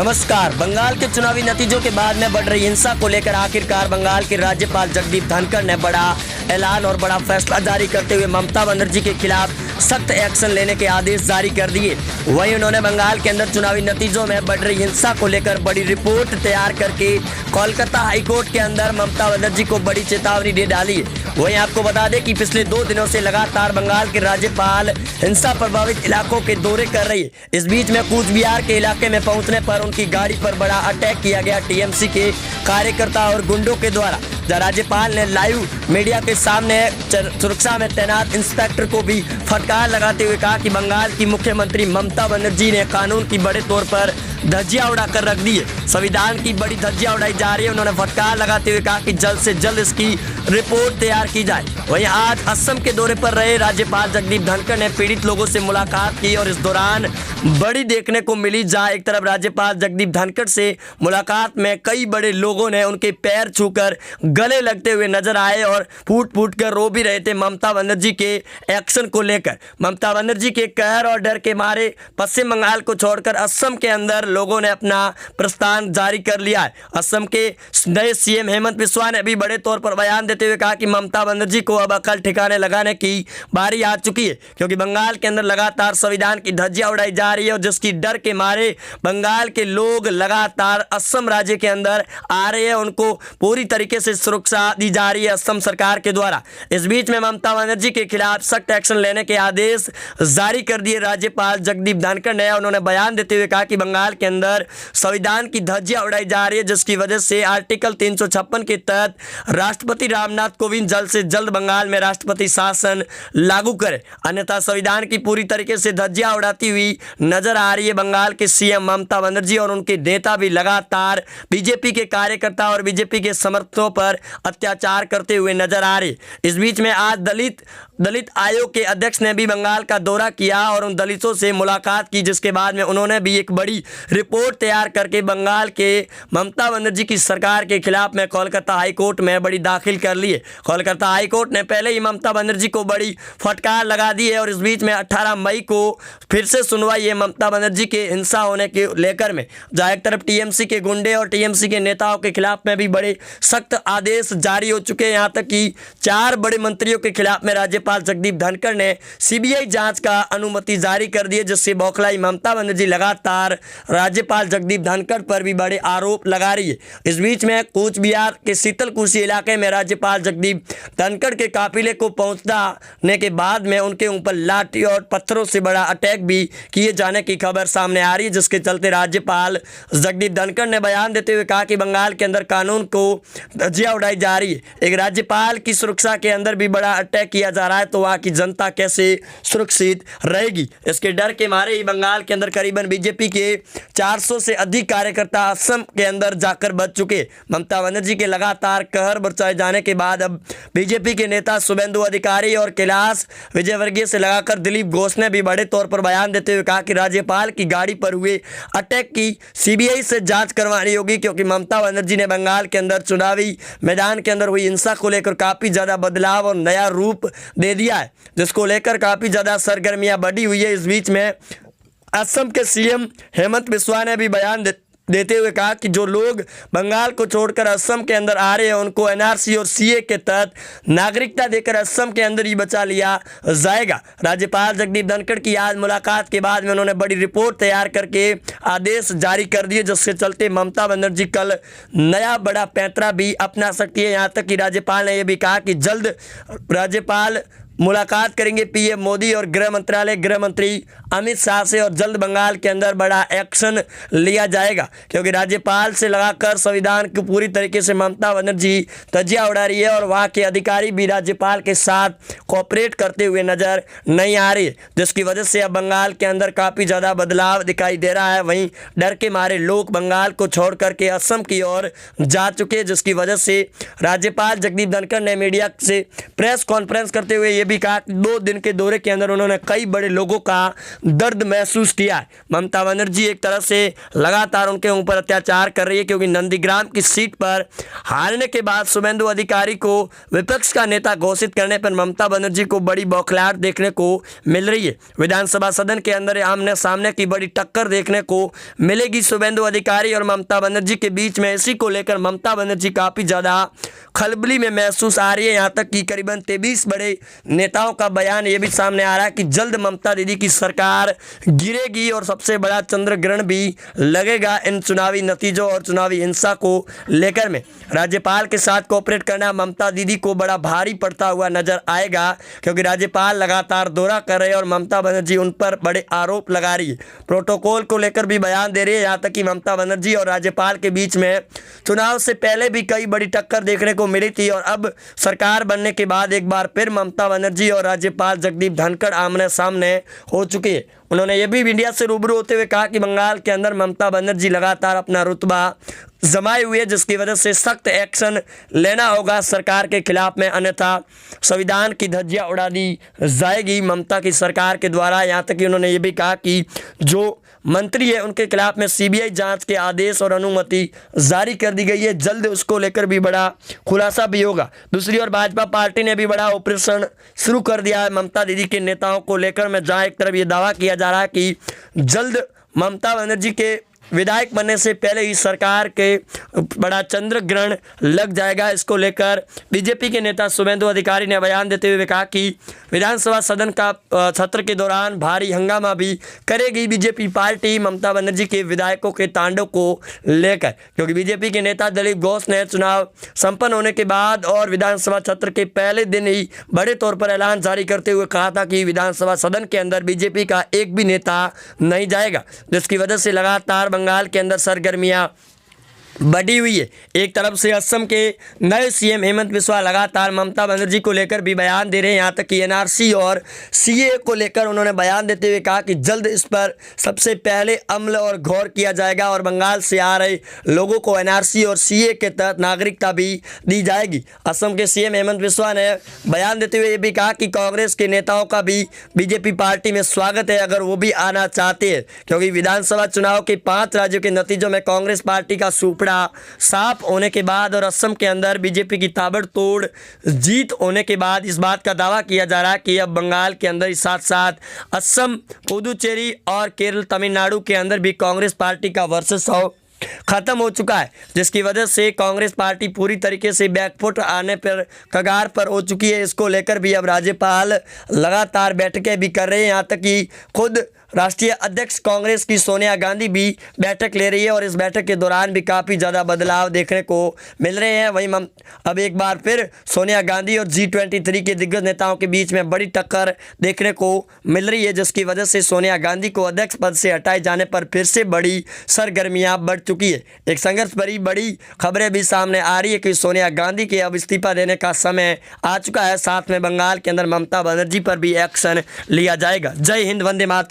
नमस्कार। बंगाल के चुनावी नतीजों के बाद में बढ़ रही हिंसा को लेकर आखिरकार बंगाल के राज्यपाल जगदीप धनखड़ ने बड़ा ऐलान और बड़ा फैसला जारी करते हुए ममता बनर्जी के खिलाफ सख्त एक्शन लेने के आदेश जारी कर दिए। वहीं उन्होंने बंगाल के अंदर चुनावी नतीजों में बढ़ रही हिंसा को लेकर बड़ी रिपोर्ट तैयार करके कोलकाता हाईकोर्ट के अंदर ममता बनर्जी को बड़ी चेतावनी दे डाली है। वहीं आपको बता दें कि पिछले 2 दिनों से लगातार बंगाल के राज्यपाल हिंसा प्रभावित इलाकों के दौरे कर रही है। इस बीच में कूच बिहार के इलाके में पहुंचने पर उनकी गाड़ी पर बड़ा अटैक किया गया टीएमसी के कार्यकर्ता और गुंडों के द्वारा। राज्यपाल ने लाइव मीडिया के सामने सुरक्षा में तैनात इंस्पेक्टर को भी फटकार लगाते हुए कहा कि बंगाल की मुख्यमंत्री ममता बनर्जी ने कानून की बड़े तौर पर धज्जियां उड़ाकर रख दी है, संविधान की बड़ी धज्जियां उड़ाई जा रही है। उन्होंने फटकार लगाते हुए कहा कि जल्द से जल्द इसकी रिपोर्ट तैयार की जाए। वहीं आज असम के दौरे पर रहे राज्यपाल जगदीप धनखड़ ने पीड़ित लोगों से मुलाकात की और इस दौरान बड़ी देखने को मिली, जहां एक तरफ राज्यपाल जगदीप धनखड़ से मुलाकात में कई बड़े लोगों ने उनके पैर छूकर गले लगते हुए नजर आए और फूट फूट कर रो भी रहे थे ममता बनर्जी के एक्शन को लेकर। ममता बनर्जी के कहर और डर के मारे पश्चिम बंगाल को छोड़कर असम के अंदर लोगों ने अपना प्रस्थान जारी कर लिया है। असम के नए सीएम हेमंत बिस्वा ने भी बड़े तौर पर बयान देते हुए कहा कि ममता बनर्जी को अब अकल ठिकाने लगाने की बारी आ चुकी है, क्योंकि बंगाल के अंदर लगातार संविधान की धज्जियां उड़ाई जा रही है और जिसकी डर के मारे बंगाल के लोग लगातार असम राज्य के अंदर आ रहे हैं। उनको पूरी तरीके से सुरक्षा दी जा रही है असम सरकार के द्वारा। इस बीच में ममता बनर्जी के खिलाफ सख्त एक्शन लेने के आदेश जारी कर दिए राज्यपाल जगदीप धनखड़ ने। उन्होंने बयान देते हुए कहा कि बंगाल के अंदर संविधान की धज्जियां उड़ाई जा रही है, जिसकी वजह से आर्टिकल 356 के तहत राष्ट्रपति रामनाथ कोविंद जल्द से जल्द बंगाल में राष्ट्रपति शासन लागू करे, अन्यथा संविधान की पूरी तरीके से धज्जियां उड़ाती हुई नजर आ रही है बंगाल के सीएम ममता बनर्जी। और उनके नेता भी लगातार बीजेपी के कार्यकर्ता और बीजेपी के समर्थकों पर अत्याचार करते हुए नजर आ रहे। इस बीच में आज दलित आयोग के अध्यक्ष ने भी बंगाल का दौरा किया और उन दलितों से मुलाकात की, जिसके बाद में उन्होंने भी एक बड़ी रिपोर्ट तैयार करके बंगाल के ममता बनर्जी की सरकार के खिलाफ में कोलकाता हाईकोर्ट में बड़ी दाखिल कर ली है। कोलकाता हाईकोर्ट ने पहले ही ममता बनर्जी को बड़ी फटकार लगा दी है और इस बीच में 18 मई को फिर से सुनवाई है ममता बनर्जी के हिंसा होने के लेकर में, जहाँ एक तरफ टीएमसी के गुंडे और टीएमसी के नेताओं के खिलाफ में भी बड़े सख्त आदेश जारी हो चुके हैं। यहाँ तक कि 4 बड़े मंत्रियों के खिलाफ में राज्यपाल जगदीप धनखड़ ने सीबीआई जांच का अनुमति जारी कर दी है, जिससे बौखलाई ममता बनर्जी लगातार राज्यपाल जगदीप धनखड़ पर भी बड़े आरोप लगा रही है। इस बीच में कूच बिहार के शीतलकुची इलाके में राज्यपाल जगदीप धनखड़ के काफिले को पहुंचने के बाद में उनके ऊपर लाठी और पत्थरों से बड़ा अटैक भी किए जाने की खबर सामने आ रही है, जिसके चलते राज्यपाल जगदीप धनखड़ ने बयान देते हुए कहा कि बंगाल के अंदर कानून को धज्जियां उड़ाई जा रही है। एक राज्यपाल की सुरक्षा के अंदर भी बड़ा अटैक किया जा रहा है, तो वहाँ की जनता कैसे सुरक्षित रहेगी? इसके डर के मारे ही बंगाल के अंदर करीबन बीजेपी के 400 से अधिक कार्यकर्ता असम के अंदर जाकर बच चुके। ममता बनर्जी के लगातार कहर बरसाए जाने के बाद अब बीजेपी के नेता शुभेंदु अधिकारी और कैलाश विजयवर्गीय से लगाकर दिलीप घोष ने भी बड़े तौर पर बयान देते हुए कहा कि राज्यपाल की गाड़ी पर हुए अटैक की सीबीआई से जांच करवानी होगी, क्योंकि ममता बनर्जी ने बंगाल के अंदर चुनावी मैदान के अंदर हुई हिंसा को लेकर काफ़ी ज़्यादा बदलाव और नया रूप दे दिया है, जिसको लेकर काफ़ी ज़्यादा सरगर्मियाँ बढ़ी हुई है। इस बीच में असम के सीएम हेमंत बिस्वा ने भी बयान देते हुए कहा कि जो लोग बंगाल को छोड़कर असम के अंदर आ रहे हैं उनको एनआरसी और सीए के तहत नागरिकता देकर असम के अंदर ही बचा लिया जाएगा। राज्यपाल जगदीप धनखड़ की आज मुलाकात के बाद में उन्होंने बड़ी रिपोर्ट तैयार करके आदेश जारी कर दिए, जिसके चलते ममता बनर्जी कल नया बड़ा पैंतरा भी अपना सकती है। यहाँ तक कि राज्यपाल ने यह भी कहा कि जल्द राज्यपाल मुलाकात करेंगे पीएम मोदी और गृह मंत्री अमित शाह से और जल्द बंगाल के अंदर बड़ा एक्शन लिया जाएगा, क्योंकि राज्यपाल से लगाकर संविधान की पूरी तरीके से ममता बनर्जी धज्जियां उड़ा रही है और वहाँ के अधिकारी भी राज्यपाल के साथ कोऑपरेट करते हुए नजर नहीं आ रही, जिसकी वजह से अब बंगाल के अंदर काफ़ी ज़्यादा बदलाव दिखाई दे रहा है। वहीं डर के मारे लोग बंगाल को छोड़ करके असम की ओर जा चुके, जिसकी वजह से राज्यपाल जगदीप धनखड़ ने मीडिया से प्रेस कॉन्फ्रेंस करते हुए ये भी कहा कि 2 दिन के दौरे के अंदर उन्होंने कई बड़े लोगों का दर्द महसूस किया है। ममता बनर्जी एक तरह से लगातार उनके ऊपर अत्याचार कर रही है, क्योंकि नंदीग्राम की सीट पर हारने के बाद शुभेंदु अधिकारी को विपक्ष का नेता घोषित करने पर ममता बनर्जी को बड़ी बौखलाहट देखने को मिल रही है। विधानसभा सदन के अंदर आमने सामने की बड़ी टक्कर देखने को मिलेगी शुभेंदु अधिकारी और ममता बनर्जी के बीच में। इसी को लेकर ममता बनर्जी काफ़ी ज़्यादा खलबली में महसूस आ रही है। यहाँ तक कि करीबन 23 बड़े नेताओं का बयान ये भी सामने आ रहा है कि जल्द ममता दीदी की सरकार गिरेगी और सबसे बड़ा चंद्र ग्रहण भी लगेगा इन चुनावी नतीजों और चुनावी हिंसा को लेकर में। राज्यपाल के साथ कोऑपरेट करना ममता दीदी को बड़ा भारी पड़ता हुआ नजर आएगा, क्योंकि राज्यपाल लगातार दौरा कर रहे हैं और ममता बनर्जी उन पर बड़े आरोप लगा रही है। प्रोटोकॉल को लेकर भी बयान दे रही है। यहाँ तक कि ममता बनर्जी और राज्यपाल के बीच में चुनाव से पहले भी कई बड़ी टक्कर देखने को मिली थी और अब सरकार बनने के बाद एक बार फिर ममता बनर्जी और राज्यपाल जगदीप धनखड़ आमने सामने हो चुके हैं। उन्होंने ये भी मीडिया से रूबरू होते हुए कहा कि बंगाल के अंदर ममता बनर्जी लगातार अपना रुतबा जमाए हुए, जिसकी वजह से सख्त एक्शन लेना होगा सरकार के खिलाफ में, अन्यथा संविधान की धज्जियां उड़ा दी जाएगी ममता की सरकार के द्वारा। यहाँ तक कि उन्होंने ये भी कहा कि जो मंत्री है उनके खिलाफ में सीबीआई जांच के आदेश और अनुमति जारी कर दी गई है, जल्द उसको लेकर भी बड़ा खुलासा भी होगा। दूसरी ओर भाजपा पार्टी ने भी बड़ा ऑपरेशन शुरू कर दिया है ममता दीदी के नेताओं को लेकर में, जहां एक तरफ ये दावा किया जा रहा है कि जल्द ममता बनर्जी के विधायक बनने से पहले ही सरकार के बड़ा चंद्र ग्रहण लग जाएगा। इसको लेकर बीजेपी के नेता शुभेंदु अधिकारी ने बयान देते हुए कहा कि विधानसभा सदन का सत्र के दौरान भारी हंगामा भी करेगी बीजेपी पार्टी ममता बनर्जी के विधायकों के तांडव को लेकर, क्योंकि बीजेपी के नेता दिलीप घोष ने चुनाव संपन्न होने के बाद और विधानसभा सत्र के पहले दिन ही बड़े तौर पर ऐलान जारी करते हुए कहा था कि विधानसभा सदन के अंदर बीजेपी का एक भी नेता नहीं जाएगा, जिसकी वजह से लगातार बंगाल के अंदर सरगर्मियां बढ़ी हुई है। एक तरफ से असम के नए सीएम हेमंत बिस्वा लगातार ममता बनर्जी को लेकर भी बयान दे रहे हैं। यहाँ तक कि एनआरसी और सीए को लेकर उन्होंने बयान देते हुए कहा कि जल्द इस पर सबसे पहले अमल और गौर किया जाएगा और बंगाल से आ रहे लोगों को एनआरसी और सीए के तहत नागरिकता भी दी जाएगी। असम के सीएम हेमंत बिस्वा ने बयान देते हुए ये भी कहा कि कांग्रेस के नेताओं का भी बीजेपी पार्टी में स्वागत है अगर वो भी आना चाहते हैं, क्योंकि विधानसभा चुनाव के 5 राज्यों के नतीजों में कांग्रेस पार्टी का सुपड़ा साफ होने के बाद और असम के अंदर बीजेपी की ताबड़तोड़ जीत होने के बाद इस बात का दावा किया जा रहा है कि अब बंगाल के अंदर साथ साथ असम, पुदुचेरी और केरल, तमिलनाडु के अंदर भी कांग्रेस पार्टी का वर्चस्व खत्म हो चुका है, जिसकी वजह से कांग्रेस पार्टी पूरी तरीके से बैकफुट आने पर कगार पर हो चुकी है। इसको लेकर भी अब राज्यपाल लगातार बैठकें भी कर रहे हैं। यहाँ तक कि खुद राष्ट्रीय अध्यक्ष कांग्रेस की सोनिया गांधी भी बैठक ले रही है और इस बैठक के दौरान भी काफ़ी ज़्यादा बदलाव देखने को मिल रहे हैं। वहीं अब एक बार फिर सोनिया गांधी और G23 के दिग्गज नेताओं के बीच में बड़ी टक्कर देखने को मिल रही है, जिसकी वजह से सोनिया गांधी को अध्यक्ष पद से हटाए जाने पर फिर से बड़ी सरगर्मियां बढ़ चुकी है। एक संघर्ष भरी बड़ी खबरें भी सामने आ रही है कि सोनिया गांधी के अब इस्तीफा देने का समय आ चुका है। साथ में बंगाल के अंदर ममता बनर्जी पर भी एक्शन लिया जाएगा। जय हिंद, वंदे मातरम।